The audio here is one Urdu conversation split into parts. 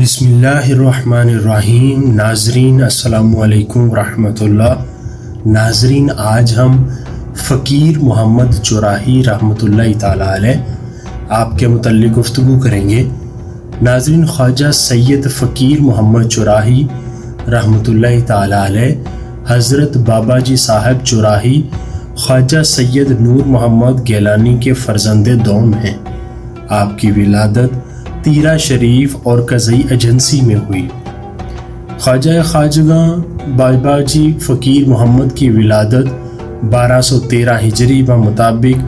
بسم اللہ الرحمن الرحیم۔ ناظرین السلام علیکم ورحمۃ اللہ۔ ناظرین، آج ہم فقیر محمد چوراہی رحمۃ اللہ تعالیٰ علیہ آپ کے متعلق گفتگو کریں گے۔ ناظرین، خواجہ سید فقیر محمد چوراہی رحمۃ اللہ تعالیٰ علیہ حضرت بابا جی صاحب چوراہی خواجہ سید نور محمد گیلانی کے فرزند دوم ہیں۔ آپ کی ولادت تیرہ شریف اور قزئی ایجنسی میں ہوئی۔ خواجہ خواجگاں بابا جی فقیر محمد کی ولادت 1213 ہجری بمطابق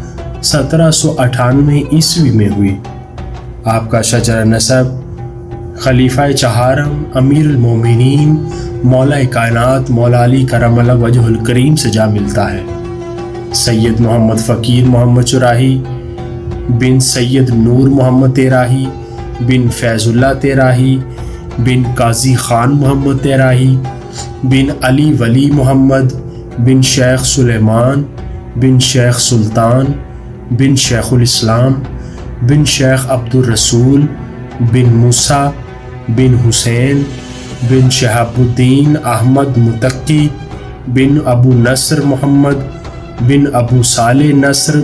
1798 عیسوی میں ہوئی۔ آپ کا شجرہ نسب خلیفہ چہارم امیر المومنین مولا کائنات مولا علی کرم اللہ وجہ الکریم سے جا ملتا ہے۔ سید محمد فقیر محمد چوراہی بن سید نور محمد تیراہی بن فیض اللہ تیراہی بن قاضی خان محمد تیراہی بن علی ولی محمد بن شیخ سلیمان بن شیخ سلطان بن شیخ الاسلام بن شیخ عبد الرسول بن موسیٰ بن حسین بن شہاب الدین احمد متقی بن ابو نصر محمد بن ابو صالح نصر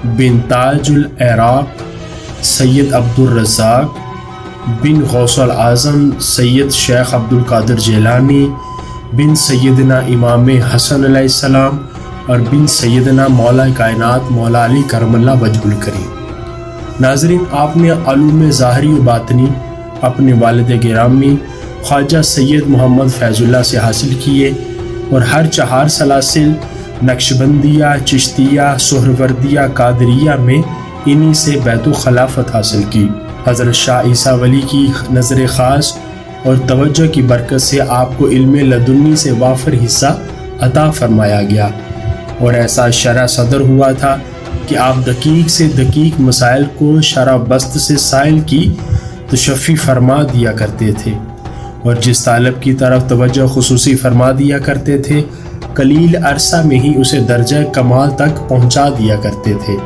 بن تاج العراق سید عبد الرزاق بن غوث العظم سید شیخ عبد القادر جیلانی بن سیدنا امام حسن علیہ السلام اور بن سیدنا مولا کائنات مولا علی کرم اللہ وجہ الکریم۔ ناظرین، آپ نے علوم ظاہری و باطنی اپنے والد گرامی خواجہ سید محمد فیض اللہ سے حاصل کیے اور ہر 4 سلاسل نقشبندیہ، چشتیہ، سہروردیہ، قادریہ میں انہی سے بیت و خلافت حاصل کی۔ حضرت شاہ عیسیٰ ولی کی نظر خاص اور توجہ کی برکت سے آپ کو علم لدنی سے وافر حصہ عطا فرمایا گیا اور ایسا شرح صدر ہوا تھا کہ آپ دقیق سے دقیق مسائل کو شرح بست سے سائل کی تشفی فرما دیا کرتے تھے اور جس طالب کی طرف توجہ خصوصی فرما دیا کرتے تھے قلیل عرصہ میں ہی اسے درجہ کمال تک پہنچا دیا کرتے تھے۔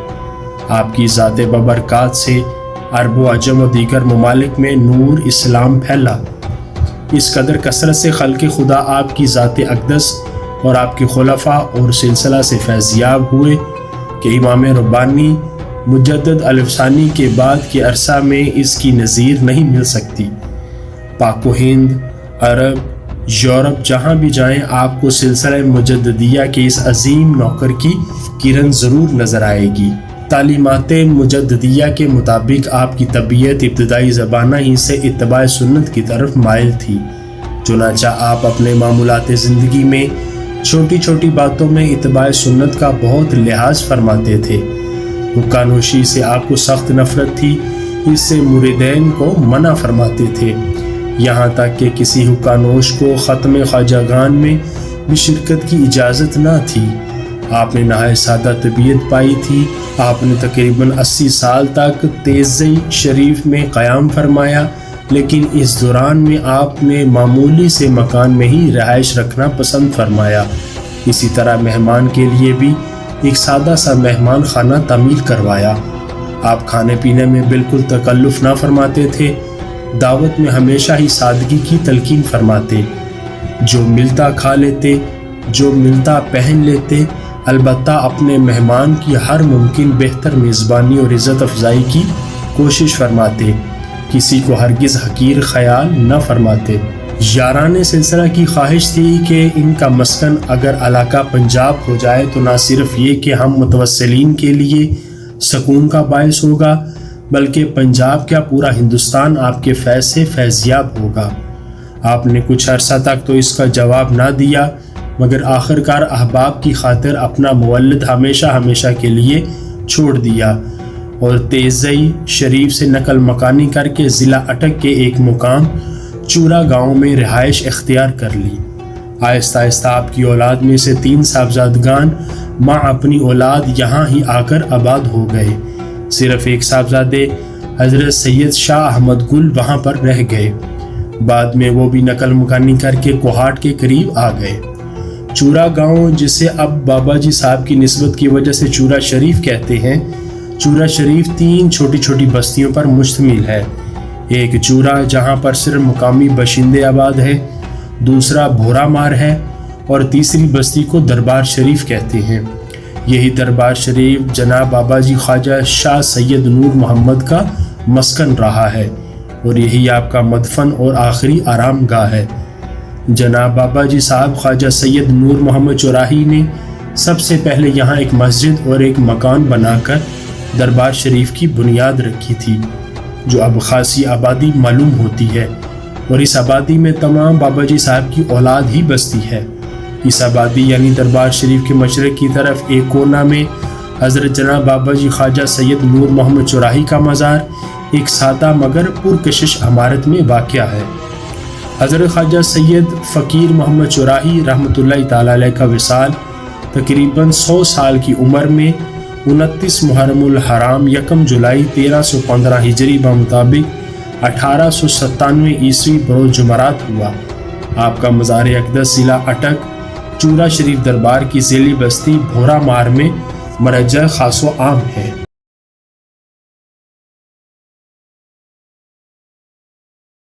آپ کی ذات ببرکات سے عرب و عجم و دیگر ممالک میں نور اسلام پھیلا۔ اس قدر کثرت سے خلق خدا آپ کی ذات اقدس اور آپ کے خلفاء اور سلسلہ سے فیضیاب ہوئے کہ امام ربانی مجدد الف ثانی کے بعد کے عرصہ میں اس کی نظیر نہیں مل سکتی۔ پاک و ہند، عرب، یورپ جہاں بھی جائیں آپ کو سلسلہ مجددیہ کے اس عظیم نوکر کی کرن ضرور نظر آئے گی۔ تعلیمات مجددیہ کے مطابق آپ کی طبیعت ابتدائی زمانہ ہی سے اتباع سنت کی طرف مائل تھی، چنانچہ آپ اپنے معمولات زندگی میں چھوٹی چھوٹی باتوں میں اتباع سنت کا بہت لحاظ فرماتے تھے۔ حقہ نوشی سے آپ کو سخت نفرت تھی، اس سے مریدین کو منع فرماتے تھے، یہاں تک کہ کسی حقہ نوش کو ختم خواجگان میں بھی شرکت کی اجازت نہ تھی۔ آپ نے نہایت سادہ طبیعت پائی تھی۔ آپ نے تقریباً 80 سال تک تیزئی شریف میں قیام فرمایا، لیکن اس دوران میں آپ نے معمولی سے مکان میں ہی رہائش رکھنا پسند فرمایا۔ اسی طرح مہمان کے لیے بھی ایک سادہ سا مہمان خانہ تعمیر کروایا۔ آپ کھانے پینے میں بالکل تکلف نہ فرماتے تھے، دعوت میں ہمیشہ ہی سادگی کی تلقین فرماتے، جو ملتا کھا لیتے، جو ملتا پہن لیتے، البتہ اپنے مہمان کی ہر ممکن بہتر میزبانی اور عزت افزائی کی کوشش فرماتے، کسی کو ہرگز حقیر خیال نہ فرماتے۔ یاران سلسلہ کی خواہش تھی کہ ان کا مسکن اگر علاقہ پنجاب ہو جائے تو نہ صرف یہ کہ ہم متوسلین کے لیے سکون کا باعث ہوگا، بلکہ پنجاب کیا پورا ہندوستان آپ کے فیض سے فیضیاب ہوگا۔ آپ نے کچھ عرصہ تک تو اس کا جواب نہ دیا، مگر آخرکار احباب کی خاطر اپنا مولد ہمیشہ کے لیے چھوڑ دیا اور تیزئی شریف سے نقل مکانی کر کے ضلع اٹک کے ایک مقام چورا گاؤں میں رہائش اختیار کر لی۔ آہستہ آہستہ آپ کی اولاد میں سے 3 صاحبزادگان ماں اپنی اولاد یہاں ہی آ کر آباد ہو گئے۔ صرف ایک صاحبزادے حضرت سید شاہ احمد گل وہاں پر رہ گئے۔ بعد میں وہ بھی نقل مکانی کر کے کوہاٹ کے قریب آ گئے۔ چورا گاؤں، جسے اب بابا جی صاحب کی نسبت کی وجہ سے چورا شریف کہتے ہیں، چورا شریف 3 چھوٹی چھوٹی بستیوں پر مشتمل ہے۔ ایک چورا جہاں پر صرف مقامی باشندے آباد ہے، دوسرا بھورا مار ہے اور تیسری بستی کو دربار شریف کہتے ہیں۔ یہی دربار شریف جناب بابا جی خواجہ شاہ سید نور محمد کا مسکن رہا ہے اور یہی آپ کا مدفن اور آخری آرام گاہ ہے۔ جناب بابا جی صاحب خواجہ سید نور محمد چوراہی نے سب سے پہلے یہاں ایک مسجد اور ایک مکان بنا کر دربار شریف کی بنیاد رکھی تھی، جو اب خاصی آبادی معلوم ہوتی ہے، اور اس آبادی میں تمام بابا جی صاحب کی اولاد ہی بستی ہے۔ اس آبادی یعنی دربار شریف کے مشرق کی طرف ایک کونا میں حضرت جناب بابا جی خواجہ سید نور محمد چوراہی کا مزار ایک سادہ مگر پرکشش عمارت میں واقع ہے۔ حضرت خواجہ سید فقیر محمد چوراہی رحمۃ اللہ تعالی علیہ کا وصال تقریباً 100 سال کی عمر میں 29 محرم الحرام 1 جولائی 1315 ہجری بمطابق 1897 عیسوی بروز جمعرات ہوا۔ آپ کا مزار اقدس ضلع اٹک چورا شریف دربار کی ذیلی بستی بھورا مار میں مرجع خاص و عام ہے۔